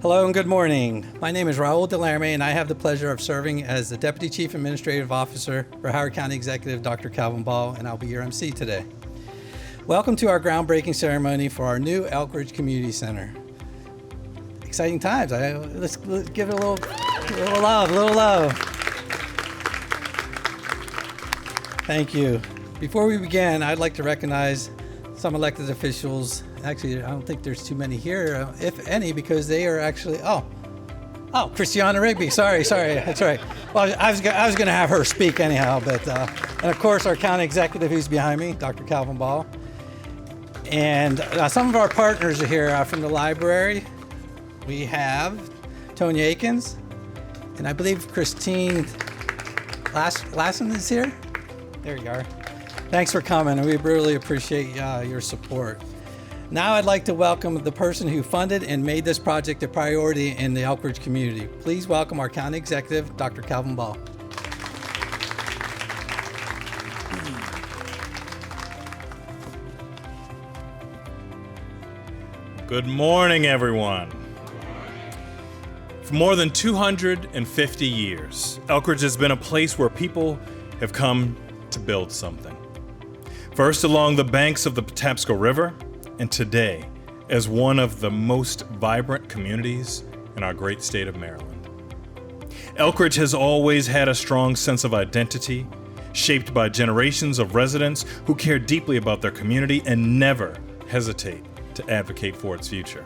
Hello and good morning. My name is Raul Delarme, and I have the pleasure of serving as the Deputy Chief Administrative Officer for Howard County Executive Dr. Calvin Ball, and I'll be your MC today. Welcome to our groundbreaking ceremony for our new Elkridge Community Center. Exciting times. Let's give it a little love. Thank you. Before we begin, I'd like to recognize some elected officials. Actually, I don't think there's too many here, if any, because they are actually, Christiana Rigby, sorry, that's right. Well, I was going to have her speak anyhow, but, and of course, our county executive who's behind me, Dr. Calvin Ball. And some of our partners are here from the library. We have Tony Akins, and I believe Christine Lassen is here. There you are. Thanks for coming, and we really appreciate your support. Now I'd like to welcome the person who funded and made this project a priority in the Elkridge community. Please welcome our county executive, Dr. Calvin Ball. Good morning, everyone. For more than 250 years, Elkridge has been a place where people have come to build something. First along the banks of the Patapsco River, and today as one of the most vibrant communities in our great state of Maryland. Elkridge has always had a strong sense of identity, shaped by generations of residents who care deeply about their community and never hesitate to advocate for its future.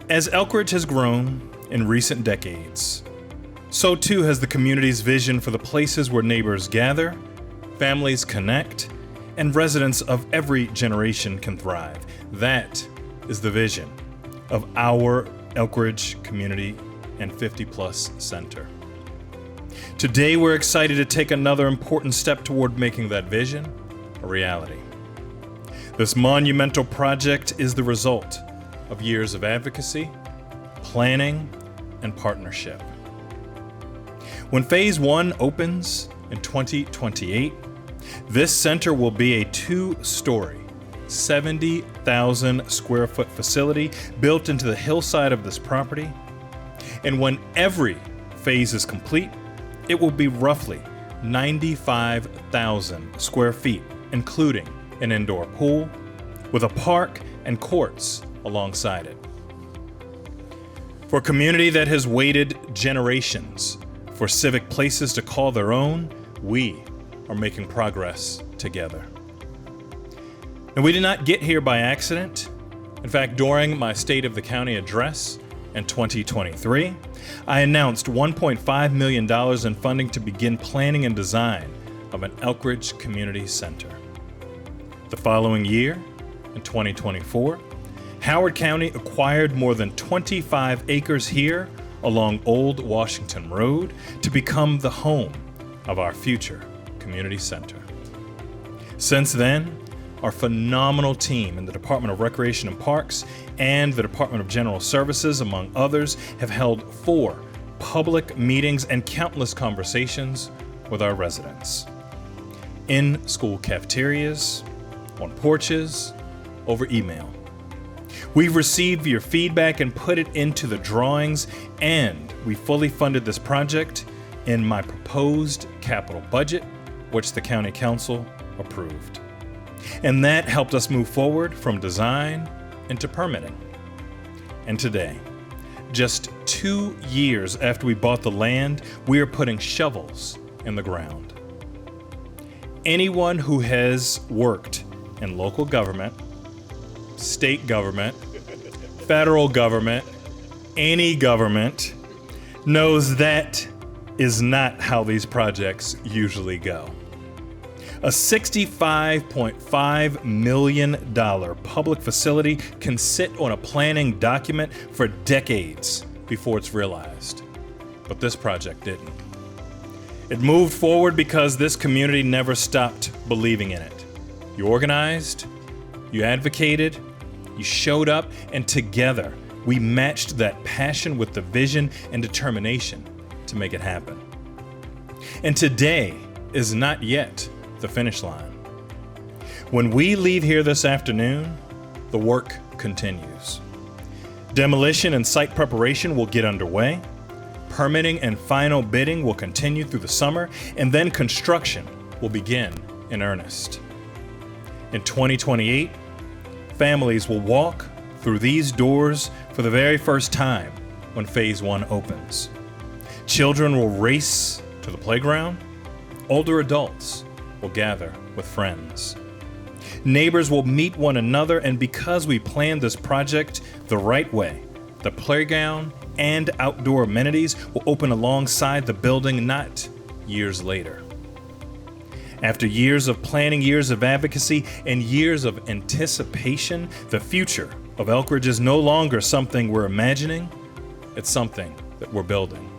As Elkridge has grown in recent decades, so too has the community's vision for the places where neighbors gather, families connect, and residents of every generation can thrive. That is the vision of our Elkridge Community and 50+ Center. Today, we're excited to take another important step toward making that vision a reality. This monumental project is the result of years of advocacy, planning, and partnership. When Phase 1 opens in 2028, this center will be a 2-story, 70,000 square foot facility built into the hillside of this property. And when every phase is complete, it will be roughly 95,000 square feet, including an indoor pool with a park and courts alongside it. For a community that has waited generations for civic places to call their own, we are making progress together. And we did not get here by accident. In fact, during my State of the County address in 2023, I announced $1.5 million in funding to begin planning and design of an Elkridge Community Center. The following year, in 2024, Howard County acquired more than 25 acres here along Old Washington Road to become the home of our future community center. Since then, our phenomenal team in the Department of Recreation and Parks and the Department of General Services, among others, have held 4 public meetings and countless conversations with our residents. In school cafeterias, on porches, over email. We've received your feedback and put it into the drawings, and we fully funded this project in my proposed capital budget, which the County Council approved. And that helped us move forward from design into permitting. And today, just 2 years after we bought the land, we are putting shovels in the ground. Anyone who has worked in local government, state government, federal government, any government, knows that is not how these projects usually go. A $65.5 million public facility can sit on a planning document for decades before it's realized. But this project didn't. It moved forward because this community never stopped believing in it. You organized, you advocated, you showed up, and together we matched that passion with the vision and determination to make it happen. And today is not yet the finish line. When we leave here this afternoon, the work continues. Demolition and site preparation will get underway. Permitting and final bidding will continue through the summer, and then construction will begin in earnest. In 2028, families will walk through these doors for the very first time when Phase 1 opens. Children will race to the playground. Older adults will gather with friends. Neighbors will meet one another, and because we planned this project the right way, the playground and outdoor amenities will open alongside the building not years later. After years of planning, years of advocacy, and years of anticipation, the future of Elkridge is no longer something we're imagining, it's something that we're building.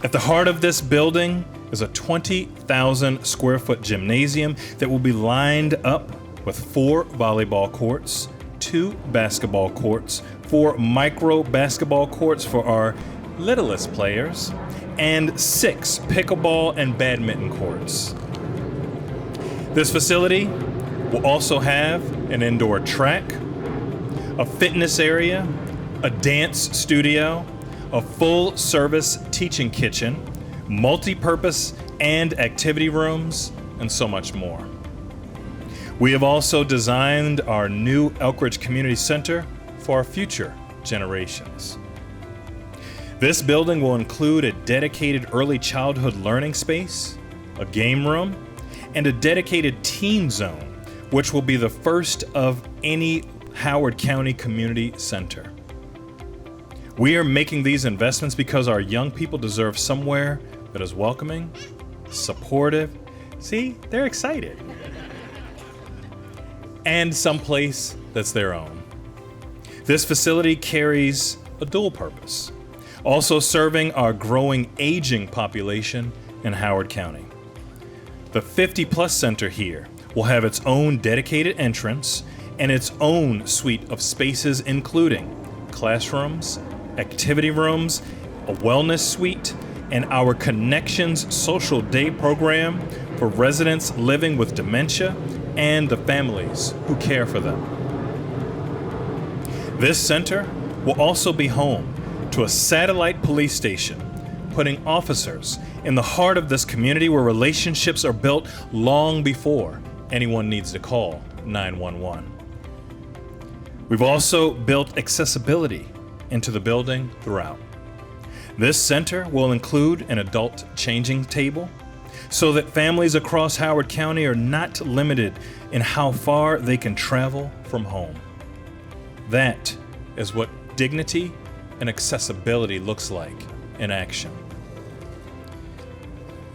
At the heart of this building is a 20,000 square foot gymnasium that will be lined up with 4 volleyball courts, 2 basketball courts, 4 micro basketball courts for our littlest players, and 6 pickleball and badminton courts. This facility will also have an indoor track, a fitness area, a dance studio, a full-service teaching kitchen, multi-purpose and activity rooms, and so much more. We have also designed our new Elkridge Community Center for our future generations. This building will include a dedicated early childhood learning space, a game room, and a dedicated teen zone, which will be the first of any Howard County community center. We are making these investments because our young people deserve somewhere that is welcoming, supportive. See, they're excited. And someplace that's their own. This facility carries a dual purpose, also serving our growing aging population in Howard County. The 50+ Center here will have its own dedicated entrance and its own suite of spaces, including classrooms, activity rooms, a wellness suite, and our Connections Social Day program for residents living with dementia and the families who care for them. This center will also be home to a satellite police station, putting officers in the heart of this community where relationships are built long before anyone needs to call 911. We've also built accessibility into the building throughout. This center will include an adult changing table so that families across Howard County are not limited in how far they can travel from home. That is what dignity and accessibility looks like in action.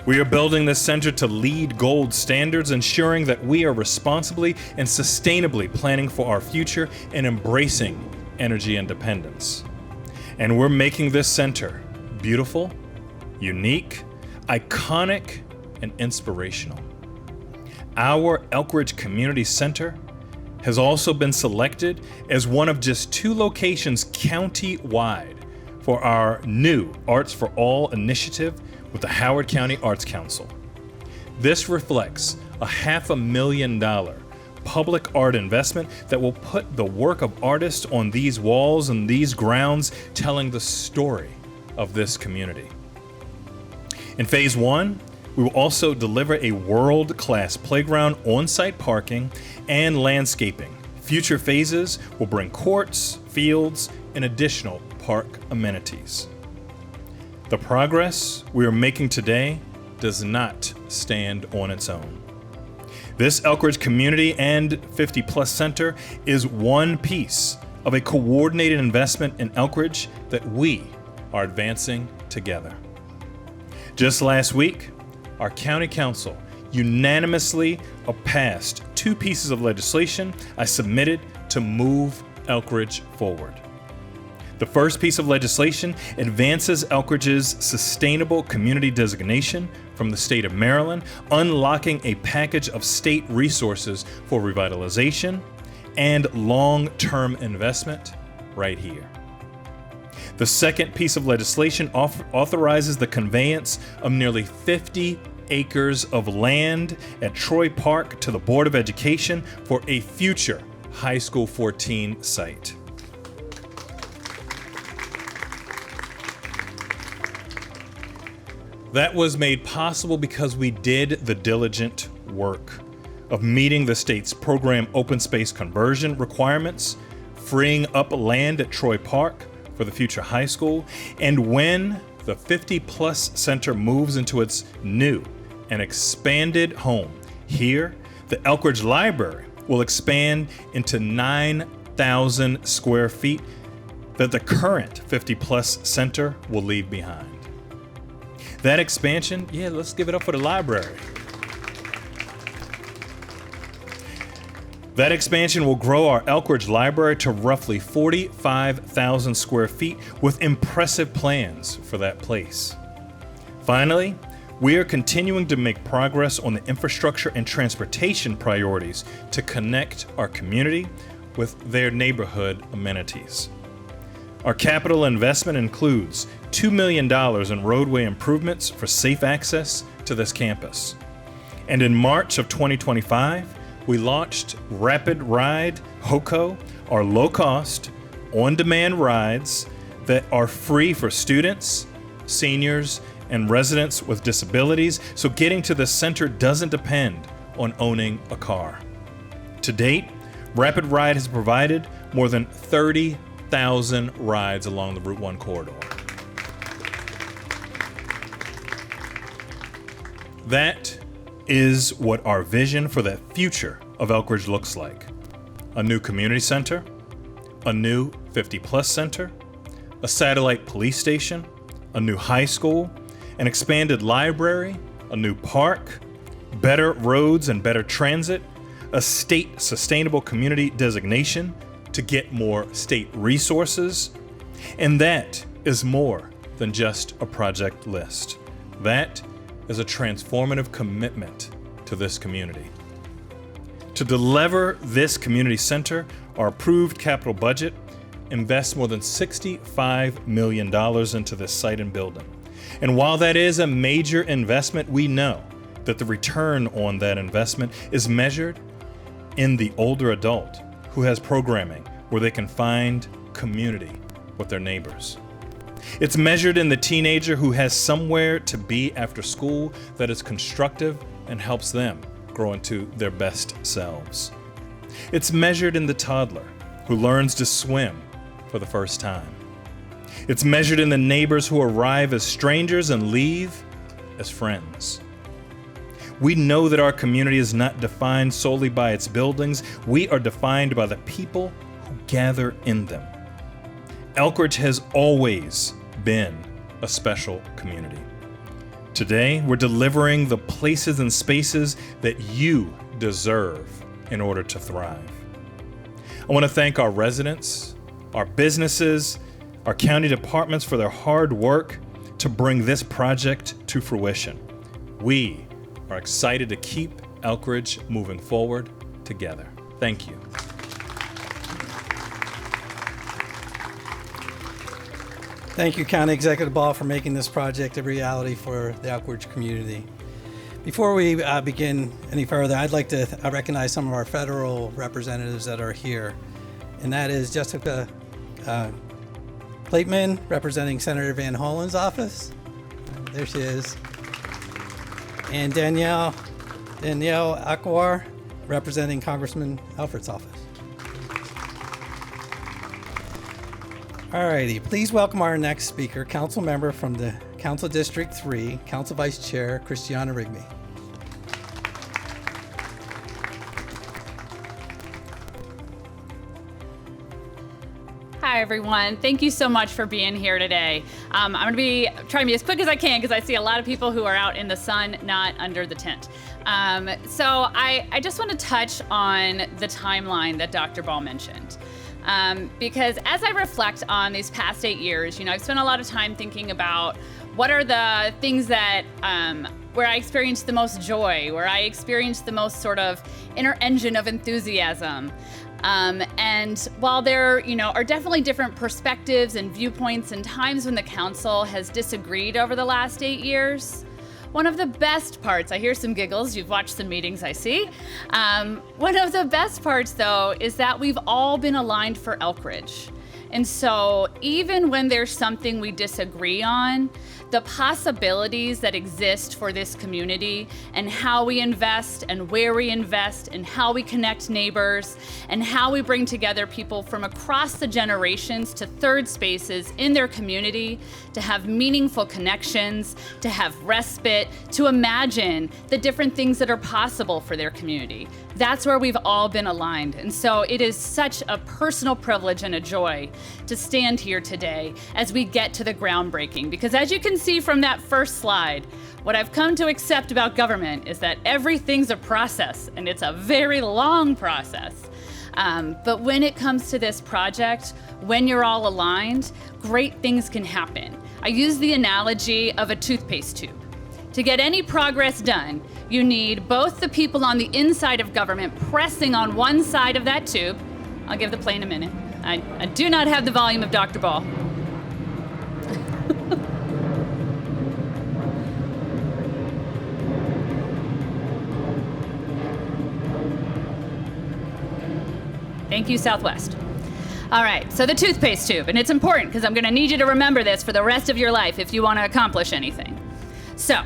We are building this center to lead gold standards, ensuring that we are responsibly and sustainably planning for our future and embracing energy independence. And we're making this center beautiful, unique, iconic, and inspirational. Our Elkridge Community Center has also been selected as one of just 2 locations county-wide for our new Arts for All initiative with the Howard County Arts Council. This reflects a $500,000 public art investment that will put the work of artists on these walls and these grounds, telling the story of this community. In Phase 1, we will also deliver a world-class playground, on-site parking, and landscaping. Future phases will bring courts, fields, and additional park amenities. The progress we are making today does not stand on its own. This Elkridge Community and 50+ Center is one piece of a coordinated investment in Elkridge that we are advancing together. Just last week, our County Council unanimously passed 2 pieces of legislation I submitted to move Elkridge forward. The first piece of legislation advances Elkridge's sustainable community designation from the state of Maryland, unlocking a package of state resources for revitalization and long-term investment right here. The second piece of legislation authorizes the conveyance of nearly $50 acres of land at Troy Park to the Board of Education for a future High School 14 site. That was made possible because we did the diligent work of meeting the state's program open space conversion requirements, freeing up land at Troy Park for the future high school, and when the 50-plus center moves into its new and expanded home here, the Elkridge Library will expand into 9,000 square feet that the current 50-plus center will leave behind. That expansion, yeah, let's give it up for the library. That expansion will grow our Elkridge Library to roughly 45,000 square feet with impressive plans for that place. Finally, we are continuing to make progress on the infrastructure and transportation priorities to connect our community with their neighborhood amenities. Our capital investment includes $2 million in roadway improvements for safe access to this campus. And in March of 2025, we launched Rapid Ride HOCO, our low-cost, on-demand rides that are free for students, seniors, and residents with disabilities, so getting to the center doesn't depend on owning a car. To date, Rapid Ride has provided more than 30,000 rides along the Route 1 corridor. That is what our vision for the future of Elkridge looks like. A new community center, a new 50-plus center, a satellite police station, a new high school, an expanded library, a new park, better roads and better transit, a state sustainable community designation to get more state resources, and that is more than just a project list. That is a transformative commitment to this community. To deliver this community center, our approved capital budget invests more than $65 million into this site and building. And while that is a major investment, we know that the return on that investment is measured in the older adult who has programming where they can find community with their neighbors. It's measured in the teenager who has somewhere to be after school that is constructive and helps them grow into their best selves. It's measured in the toddler who learns to swim for the first time. It's measured in the neighbors who arrive as strangers and leave as friends. We know that our community is not defined solely by its buildings. We are defined by the people who gather in them. Elkridge has always been a special community. Today, we're delivering the places and spaces that you deserve in order to thrive. I want to thank our residents, our businesses, our county departments for their hard work to bring this project to fruition. We are excited to keep Elkridge moving forward together. Thank you. Thank you, County Executive Ball, for making this project a reality for the Elkridge community. Before we begin any further, I'd like to recognize some of our federal representatives that are here, and that is Jessica Plateman, representing Senator Van Hollen's office. There she is. And Danielle Akwar, representing Congressman Alfred's office. Alrighty, please welcome our next speaker, council member from the Council District 3, Council Vice Chair, Christiana Rigby. Hi, everyone. Thank you so much for being here today. I'm going to be trying to be as quick as I can because I see a lot of people who are out in the sun, not under the tent. So I just want to touch on the timeline that Dr. Ball mentioned. Because as I reflect on these past 8 years, I've spent a lot of time thinking about what are the things that where I experienced the most joy, where I experienced the most sort of inner engine of enthusiasm. And while there, are definitely different perspectives and viewpoints and times when the council has disagreed over the last 8 years, one of the best parts, I hear some giggles, you've watched some meetings, I see. One of the best parts, though, is that we've all been aligned for Elkridge. And so even when there's something we disagree on, the possibilities that exist for this community and how we invest and where we invest and how we connect neighbors and how we bring together people from across the generations to third spaces in their community to have meaningful connections, to have respite, to imagine the different things that are possible for their community. That's where we've all been aligned. And so it is such a personal privilege and a joy to stand here today as we get to the groundbreaking. Because as you can see from that first slide, what I've come to accept about government is that everything's a process, and it's a very long process. But when it comes to this project, when you're all aligned, great things can happen. I use the analogy of a toothpaste tube. To get any progress done, you need both the people on the inside of government pressing on one side of that tube. I'll give the plane a minute. I do not have the volume of Dr. Ball. Thank you, Southwest. All right, so the toothpaste tube, and it's important because I'm gonna need you to remember this for the rest of your life if you wanna accomplish anything. So,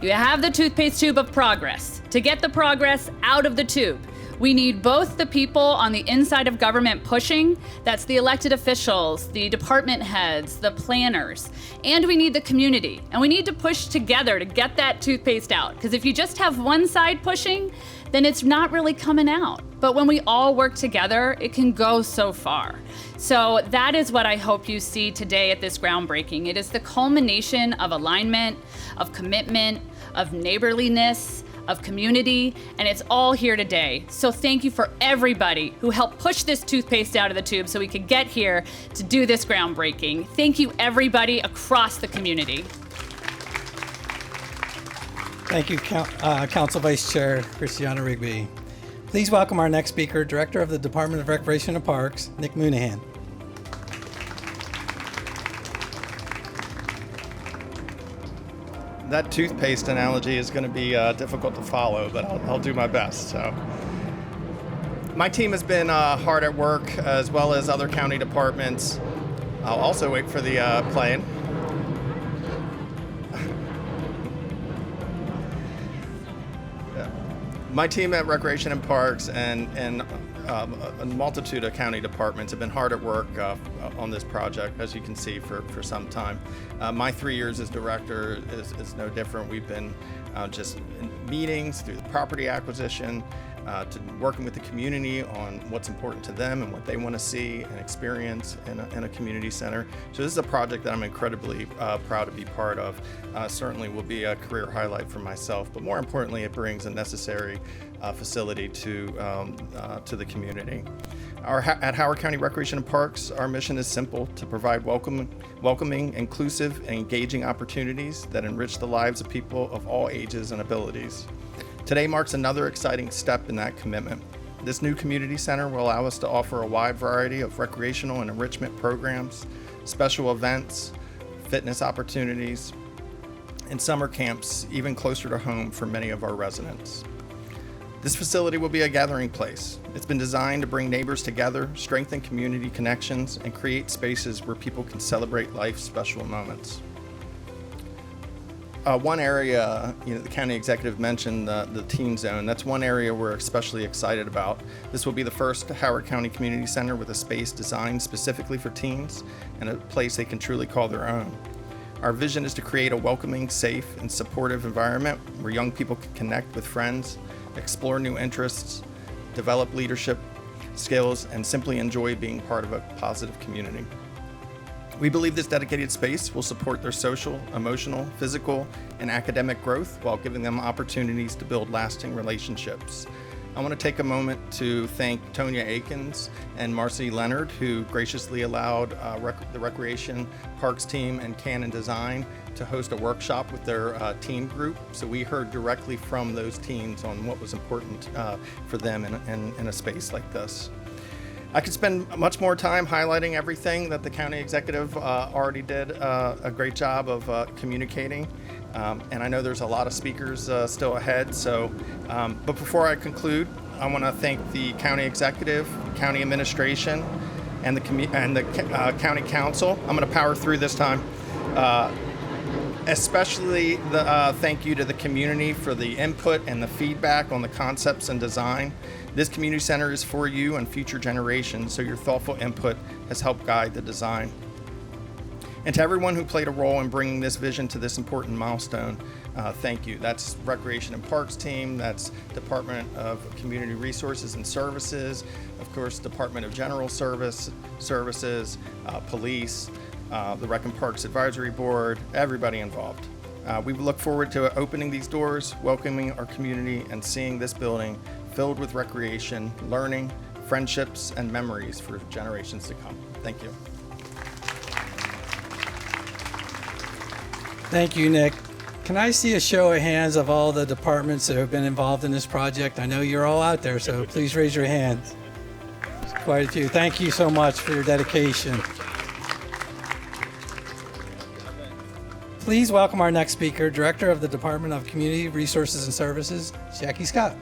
you have the toothpaste tube of progress. To get the progress out of the tube, we need both the people on the inside of government pushing, that's the elected officials, the department heads, the planners, and we need the community. And we need to push together to get that toothpaste out. Because if you just have one side pushing, then it's not really coming out. But when we all work together, it can go so far. So that is what I hope you see today at this groundbreaking. It is the culmination of alignment, of commitment, of neighborliness, of community, and it's all here today. So thank you for everybody who helped push this toothpaste out of the tube so we could get here to do this groundbreaking. Thank you everybody across the community. Thank you, Council Vice Chair Christiana Rigby. Please welcome our next speaker, Director of the Department of Recreation and Parks, Nick Moonaghan. That toothpaste analogy is going to be difficult to follow, but I'll do my best. So, my team has been hard at work, as well as other county departments. I'll also wait for the plane. My team at Recreation and Parks and a multitude of county departments have been hard at work on this project, as you can see, for some time. My 3 years as director is no different. We've been just in meetings through the property acquisition, to working with the community on what's important to them and what they want to see and experience in a community center. So this is a project that I'm incredibly proud to be part of. Certainly will be a career highlight for myself, but more importantly, it brings a necessary facility to the community. At Howard County Recreation and Parks, our mission is simple: to provide welcoming, inclusive, and engaging opportunities that enrich the lives of people of all ages and abilities. Today marks another exciting step in that commitment. This new community center will allow us to offer a wide variety of recreational and enrichment programs, special events, fitness opportunities, and summer camps even closer to home for many of our residents. This facility will be a gathering place. It's been designed to bring neighbors together, strengthen community connections, and create spaces where people can celebrate life's special moments. One area, the county executive mentioned the teen zone. That's one area we're especially excited about. This will be the first Howard County Community Center with a space designed specifically for teens and a place they can truly call their own. Our vision is to create a welcoming, safe, and supportive environment where young people can connect with friends, explore new interests, develop leadership skills, and simply enjoy being part of a positive community. We believe this dedicated space will support their social, emotional, physical, and academic growth while giving them opportunities to build lasting relationships. I want to take a moment to thank Tonya Akins and Marcy Leonard, who graciously allowed the Recreation Parks team and Canon Design to host a workshop with their teen group. So we heard directly from those teens on what was important for them in a space like this. I could spend much more time highlighting everything that the county executive already did a great job of communicating. And I know there's a lot of speakers still ahead. So, but before I conclude, I want to thank the county executive, county administration, and the county council. I'm going to power through this time. Especially the thank you to the community for the input and the feedback on the concepts and design. This community center is for you and future generations, so your thoughtful input has helped guide the design. And to everyone who played a role in bringing this vision to this important milestone, thank you. That's Recreation and Parks team, that's Department of Community Resources and Services, of course, Department of General Services, police, the Rec and Parks Advisory Board, everybody involved. We look forward to opening these doors, welcoming our community, and seeing this building filled with recreation, learning, friendships, and memories for generations to come. Thank you. Thank you, Nick. Can I see a show of hands of all the departments that have been involved in this project? I know you're all out there, so please raise your hands. There's quite a few. Thank you so much for your dedication. Please welcome our next speaker, Director of the Department of Community Resources and Services, Jackie Scott.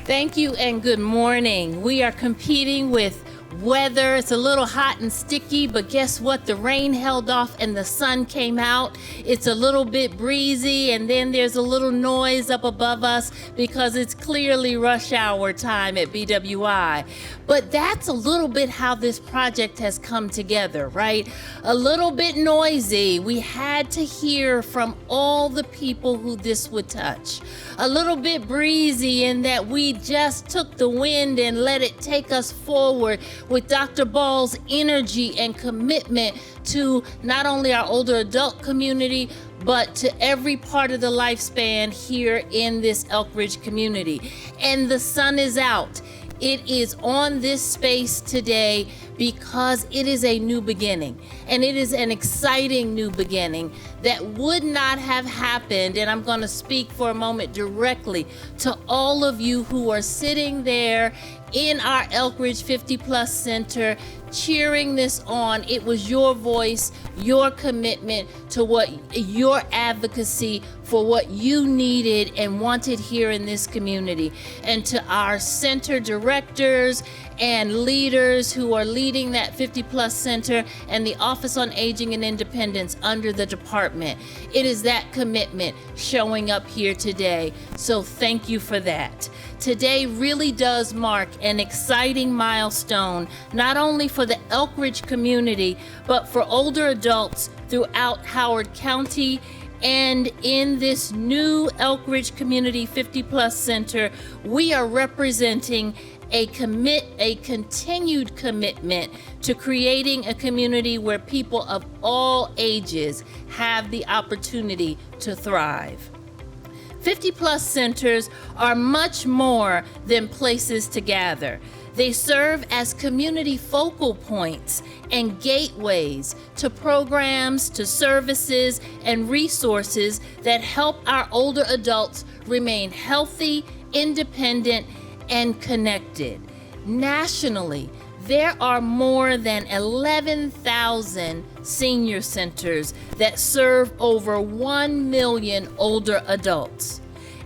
Thank you and good morning. We are competing with weather. It's a little hot and sticky, but guess what? The rain held off and the sun came out. It's a little bit breezy, and then there's a little noise up above us because it's clearly rush hour time at BWI. But that's a little bit how this project has come together, right? A little bit noisy. We had to hear from all the people who this would touch. A little bit breezy in that we just took the wind and let it take us forward with Dr. Ball's energy and commitment to not only our older adult community, but to every part of the lifespan here in this Elkridge community. And the sun is out. It is on this space today because it is a new beginning, and it is an exciting new beginning that would not have happened. And I'm going to speak for a moment directly to all of you who are sitting there in our Elkridge 50 Plus Center cheering this on. It was your voice, your commitment to what your advocacy for what you needed and wanted here in this community. And to our center directors and leaders who are leading that 50 Plus Center and the Office on Aging and Independence under the department. It is that commitment showing up here today. So thank you for that. Today really does mark an exciting milestone, not only for the Elkridge community, but for older adults throughout Howard County. And in this new Elkridge Community 50 Plus Center, we are representing a continued commitment to creating a community where people of all ages have the opportunity to thrive. 50 Plus Centers are much more than places to gather. They serve as community focal points and gateways to programs, to services, and resources that help our older adults remain healthy, independent, and connected. Nationally, there are more than 11,000 senior centers that serve over 1 million older adults.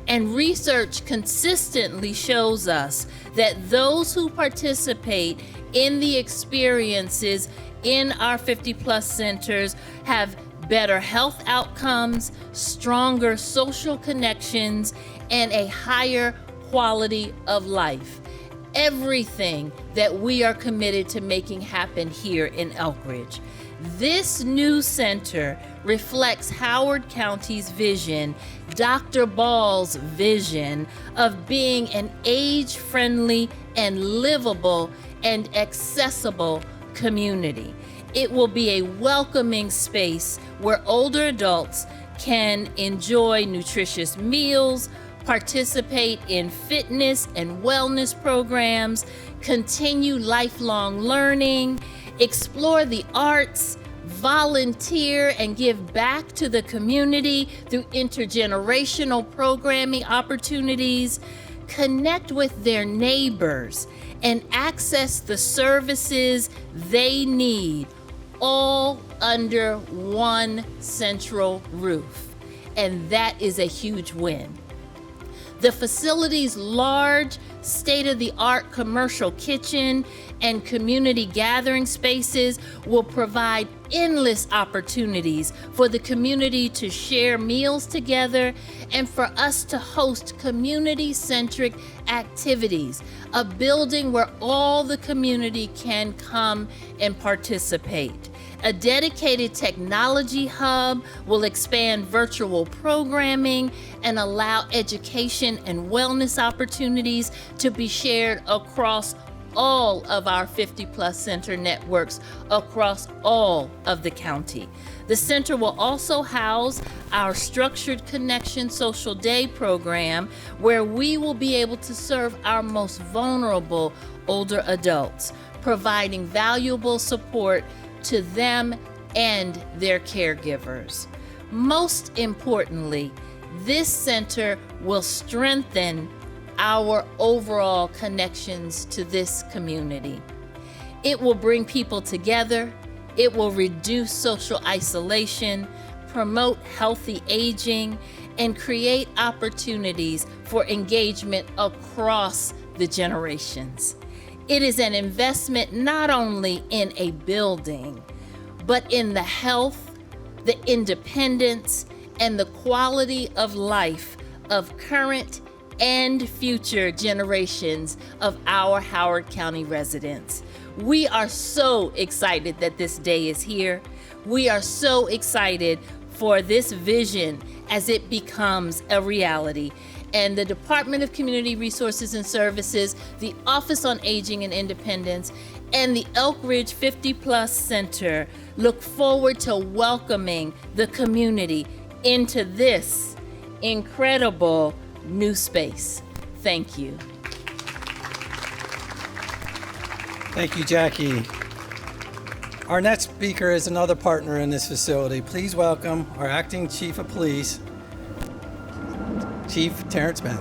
And research consistently shows us that those who participate in the experiences in our 50 Plus Centers have better health outcomes, stronger social connections, and a higher quality of life. Everything that we are committed to making happen here in Elkridge. This new center reflects Howard County's vision, Dr. Ball's vision of being an age-friendly and livable and accessible community. It will be a welcoming space where older adults can enjoy nutritious meals, participate in fitness and wellness programs, continue lifelong learning, explore the arts, volunteer and give back to the community through intergenerational programming opportunities, connect with their neighbors, and access the services they need, all under one central roof. And that is a huge win. The facility's large, state-of-the-art commercial kitchen and community gathering spaces will provide endless opportunities for the community to share meals together and for us to host community-centric activities, a building where all the community can come and participate. A dedicated technology hub will expand virtual programming and allow education and wellness opportunities to be shared across all of our 50-plus center networks across all of the county. The center will also house our Structured Connection Social Day program, where we will be able to serve our most vulnerable older adults, providing valuable support to them and their caregivers. Most importantly, this center will strengthen our overall connections to this community. It will bring people together, it will reduce social isolation, promote healthy aging, and create opportunities for engagement across the generations. It is an investment not only in a building, but in the health, the independence, and the quality of life of current and future generations of our Howard County residents. We are so excited that this day is here. We are so excited for this vision as it becomes a reality. And the Department of Community Resources and Services, the Office on Aging and Independence, and the Elkridge 50-Plus Center look forward to welcoming the community into this incredible new space. Thank you. Thank you, Jackie. Our next speaker is another partner in this facility. Please welcome our Acting Chief of Police, Chief Terrence Benn.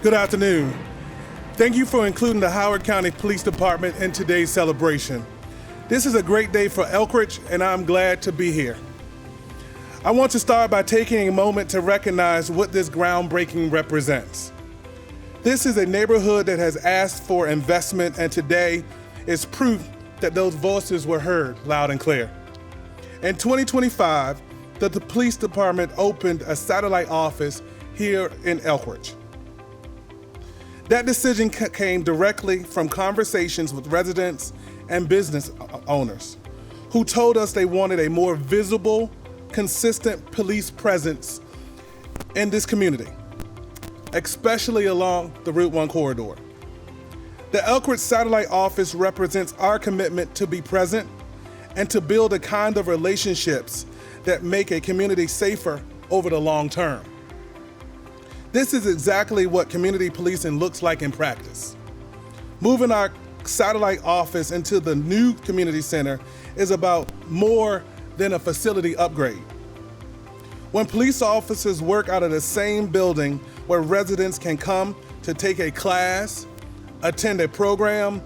Good afternoon. Thank you for including the Howard County Police Department in today's celebration. This is a great day for Elkridge, and I'm glad to be here. I want to start by taking a moment to recognize what this groundbreaking represents. This is a neighborhood that has asked for investment, and today is proof that those voices were heard loud and clear. In 2025, the police department opened a satellite office here in Elkridge. That decision came directly from conversations with residents and business owners who told us they wanted a more visible, consistent police presence in this community, especially along the Route 1 corridor. The Elkridge Satellite Office represents our commitment to be present and to build a kind of relationships that make a community safer over the long term. This is exactly what community policing looks like in practice. Moving our satellite office into the new community center is about more than a facility upgrade. When police officers work out of the same building where residents can come to take a class, attend a program,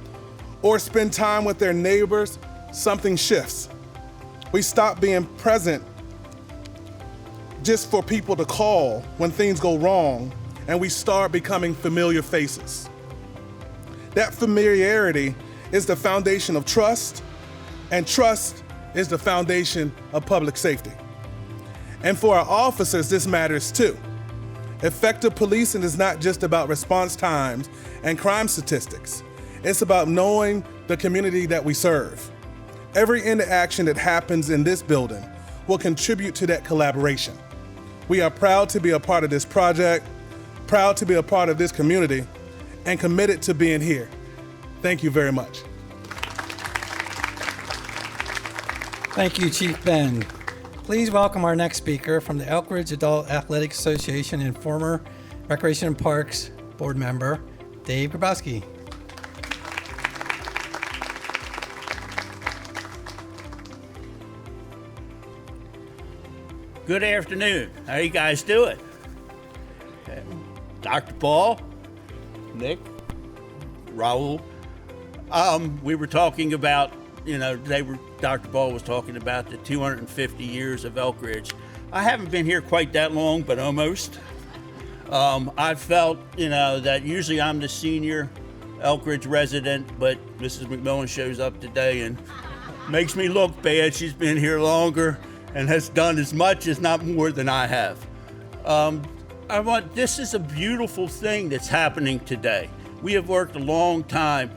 or spend time with their neighbors, something shifts. We stop being present just for people to call when things go wrong, and we start becoming familiar faces. That familiarity is the foundation of trust, and trust is the foundation of public safety. And for our officers, this matters too. Effective policing is not just about response times and crime statistics. It's about knowing the community that we serve. Every interaction that happens in this building will contribute to that collaboration. We are proud to be a part of this project, proud to be a part of this community, and committed to being here. Thank you very much. Thank you, Chief Ben. Please welcome our next speaker from the Elkridge Adult Athletic Association and former Recreation and Parks Board member, Dave Grabowski. Good afternoon. How you guys doing? Dr. Paul, Nick, Raul. We were talking about, Dr. Paul was talking about the 250 years of Elkridge. I haven't been here quite that long, but almost. I felt, that usually I'm the senior Elkridge resident, but Mrs. McMillan shows up today and makes me look bad. She's been here longer and has done as much, if not more, than I have. This is a beautiful thing that's happening today. We have worked a long time.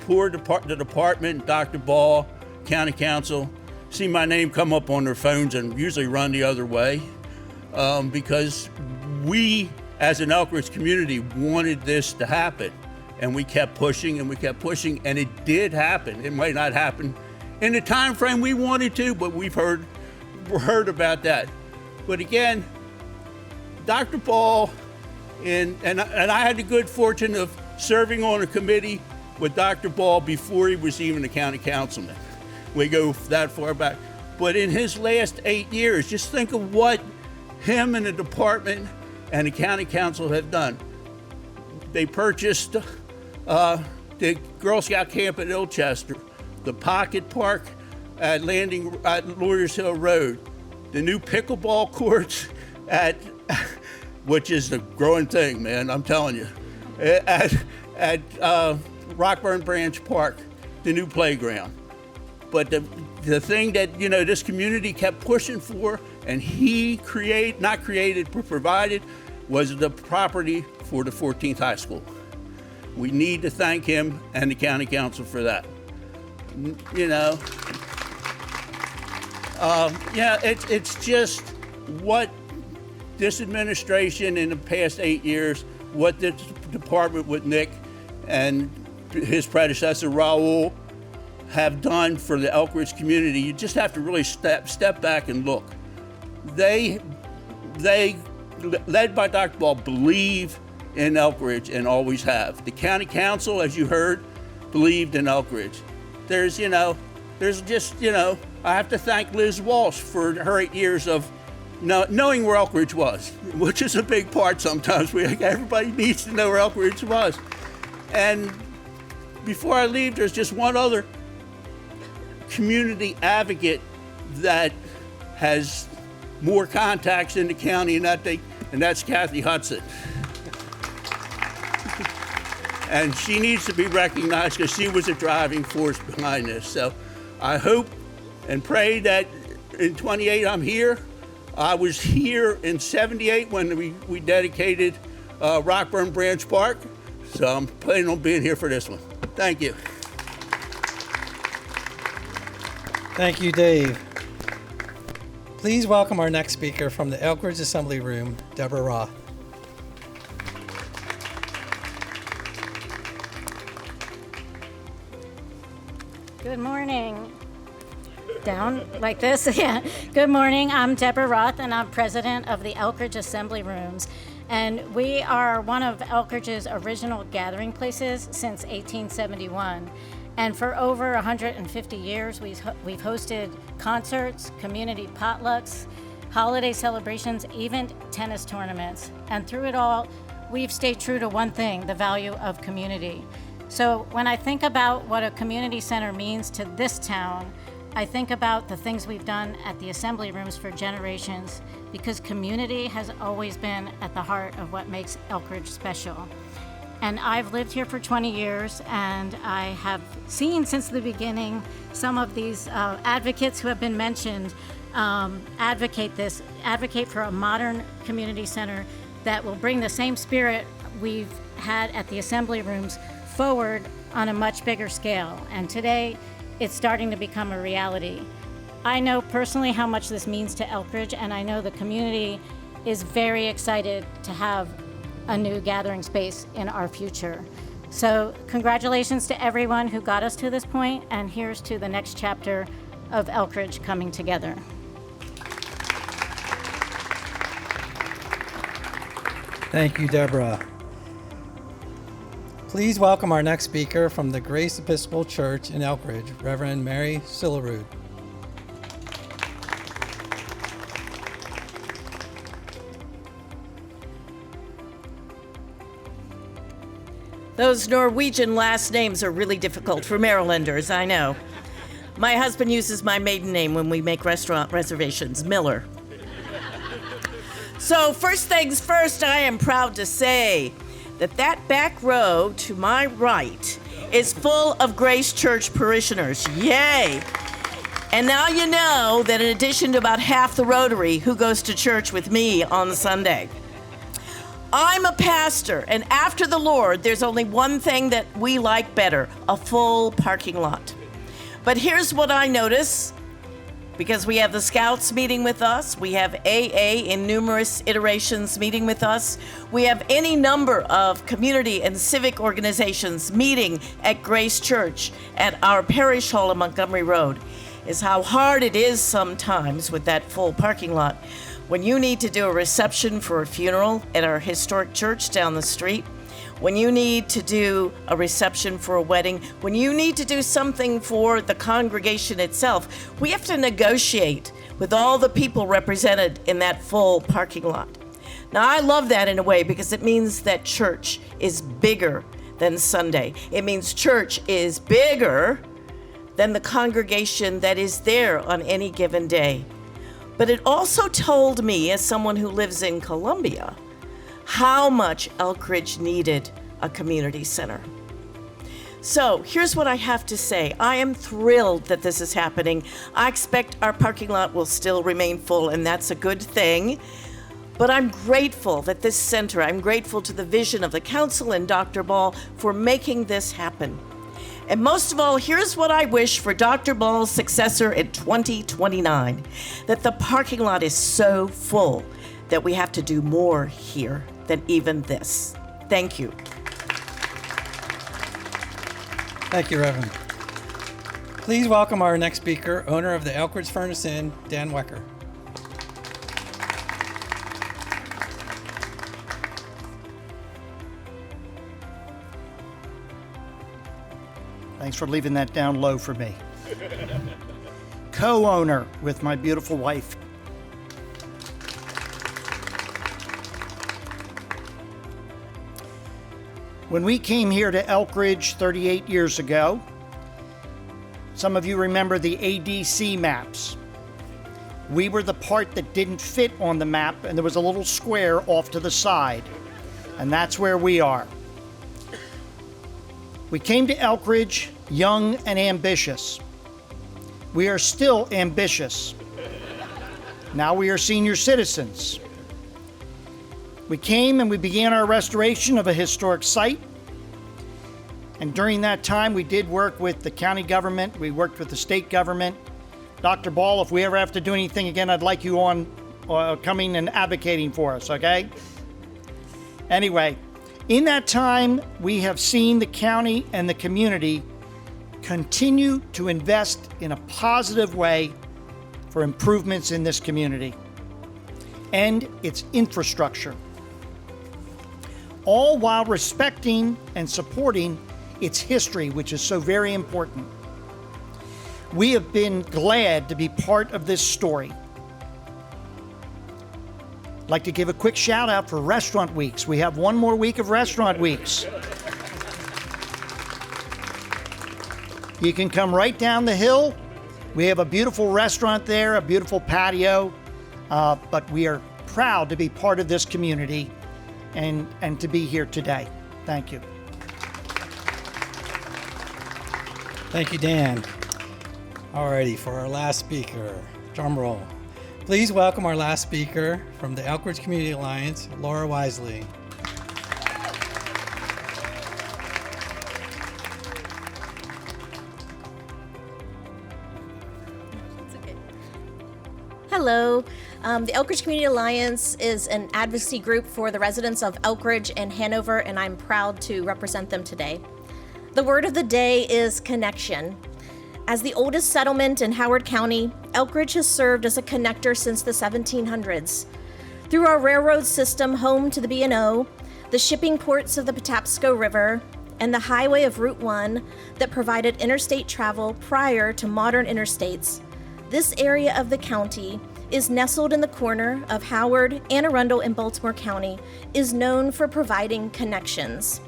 The department, Dr. Ball, County Council, see my name come up on their phones and usually run the other way because we, as an Elkridge community, wanted this to happen. And we kept pushing and we kept pushing, and it did happen. It might not happen in the time frame we wanted to, but we've heard about that. But again, Dr. Ball, and I had the good fortune of serving on a committee with Dr. Ball before he was even a county councilman. We go that far back. But in his last 8 years, just think of what him and the department and the county council have done. They purchased the Girl Scout camp at Ilchester, the Pocket Park at Lawyers Hill Road, the new pickleball courts which is a growing thing, man, I'm telling you, at Rockburn Branch Park, the new playground. But the thing that, this community kept pushing for, and he provided, was the property for the 14th High School. We need to thank him and the county council for that. It's just what this administration in the past 8 years, what this department with Nick and his predecessor Raul have done for the Elkridge community. You just have to really step back and look. They, led by Dr. Ball, believe in Elkridge and always have. The county council, as you heard, believed in Elkridge. I have to thank Liz Walsh for her 8 years of knowing where Elkridge was, which is a big part sometimes. Everybody needs to know where Elkridge was. And before I leave, there's just one other community advocate that has more contacts in the county, and that's Kathy Hudson. And she needs to be recognized because she was a driving force behind this. So I hope and pray that in 28 I'm here. I was here in 78 when we dedicated Rockburn Branch Park. So I'm planning on being here for this one. Thank you. Thank you, Dave. Please welcome our next speaker from the Elkridge Assembly Room, Deborah Roth. Good morning. Down like this? Yeah. Good morning. I'm Deborah Roth, and I'm president of the Elkridge Assembly Rooms. And we are one of Elkridge's original gathering places since 1871. And for over 150 years, we've hosted concerts, community potlucks, holiday celebrations, even tennis tournaments. And through it all, we've stayed true to one thing, the value of community. So when I think about what a community center means to this town, I think about the things we've done at the assembly rooms for generations, because community has always been at the heart of what makes Elkridge special. And I've lived here for 20 years, and I have seen since the beginning some of these advocates who have been mentioned advocate for a modern community center that will bring the same spirit we've had at the assembly rooms forward on a much bigger scale. And today, it's starting to become a reality. I know personally how much this means to Elkridge, and I know the community is very excited to have a new gathering space in our future. So congratulations to everyone who got us to this point, and here's to the next chapter of Elkridge coming together. Thank you, Deborah. Please welcome our next speaker from the Grace Episcopal Church in Elkridge, Reverend Mary Sillerud. Those Norwegian last names are really difficult for Marylanders, I know. My husband uses my maiden name when we make restaurant reservations, Miller. So first things first, I am proud to say that back row to my right is full of Grace Church parishioners. Yay! And now you know that in addition to about half the Rotary who goes to church with me on Sunday. I'm a pastor, and after the Lord, there's only one thing that we like better, a full parking lot. But here's what I notice, because we have the Scouts meeting with us, we have AA in numerous iterations meeting with us, we have any number of community and civic organizations meeting at Grace Church at our parish hall on Montgomery Road, is how hard it is sometimes with that full parking lot. When you need to do a reception for a funeral at our historic church down the street, when you need to do a reception for a wedding, when you need to do something for the congregation itself, we have to negotiate with all the people represented in that full parking lot. Now, I love that in a way because it means that church is bigger than Sunday. It means church is bigger than the congregation that is there on any given day. But it also told me, as someone who lives in Columbia, how much Elkridge needed a community center. So here's what I have to say. I am thrilled that this is happening. I expect our parking lot will still remain full, and that's a good thing. But I'm grateful that this center, I'm grateful to the vision of the council and Dr. Ball for making this happen. And most of all, here's what I wish for Dr. Ball's successor in 2029, that the parking lot is so full that we have to do more here than even this. Thank you. Thank you, Reverend. Please welcome our next speaker, owner of the Elkridge Furnace Inn, Dan Wecker. Thanks for leaving that down low for me. Co-owner with my beautiful wife. When we came here to Elkridge 38 years ago, some of you remember the ADC maps. We were the part that didn't fit on the map, and there was a little square off to the side, and that's where we are. We came to Elkridge young and ambitious. We are still ambitious. Now we are senior citizens. We came and we began our restoration of a historic site. And during that time, we did work with the county government. We worked with the state government. Dr. Ball, if we ever have to do anything again, I'd like you on coming and advocating for us, okay? Anyway, in that time, we have seen the county and the community continue to invest in a positive way for improvements in this community and its infrastructure, all while respecting and supporting its history, which is so very important. We have been glad to be part of this story. I'd like to give a quick shout out for Restaurant Weeks. We have one more week of Restaurant Weeks. You can come right down the hill. We have a beautiful restaurant there, a beautiful patio, but we are proud to be part of this community and to be here today. Thank you. Thank you, Dan. Alrighty, for our last speaker, drum roll. Please welcome our last speaker from the Elkridge Community Alliance, Laura Wisely. Hello. The Elkridge Community Alliance is an advocacy group for the residents of Elkridge and Hanover, and I'm proud to represent them today. The word of the day is connection. As the oldest settlement in Howard County, Elkridge has served as a connector since the 1700s. Through our railroad system home to the B&O, the shipping ports of the Patapsco River, and the highway of Route 1 that provided interstate travel prior to modern interstates, this area of the county is nestled in the corner of Howard, Anne Arundel, and Baltimore County, is known for providing connections.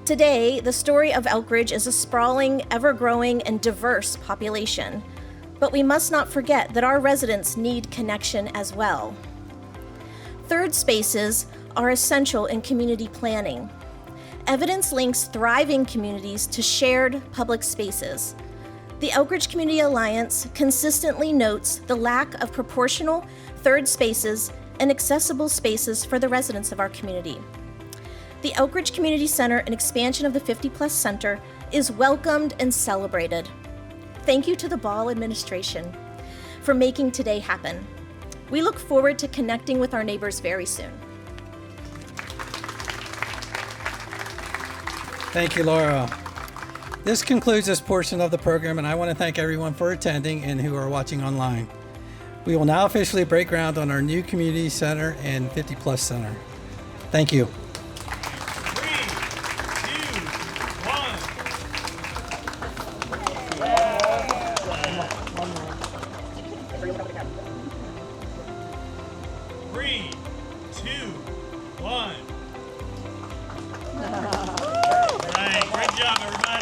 Today, the story of Elkridge is a sprawling, ever-growing, and diverse population. But we must not forget that our residents need connection as well. Third spaces are essential in community planning. Evidence links thriving communities to shared public spaces. The Elkridge Community Alliance consistently notes the lack of proportional third spaces and accessible spaces for the residents of our community. The Elkridge Community Center and expansion of the 50 Plus Center is welcomed and celebrated. Thank you to the Ball administration for making today happen. We look forward to connecting with our neighbors very soon. Thank you, Laura. This concludes this portion of the program, and I want to thank everyone for attending and who are watching online. We will now officially break ground on our new community center and 50 Plus Center. Thank you. 3, 2, 1. 3, 2, 1. All right, great job, everybody.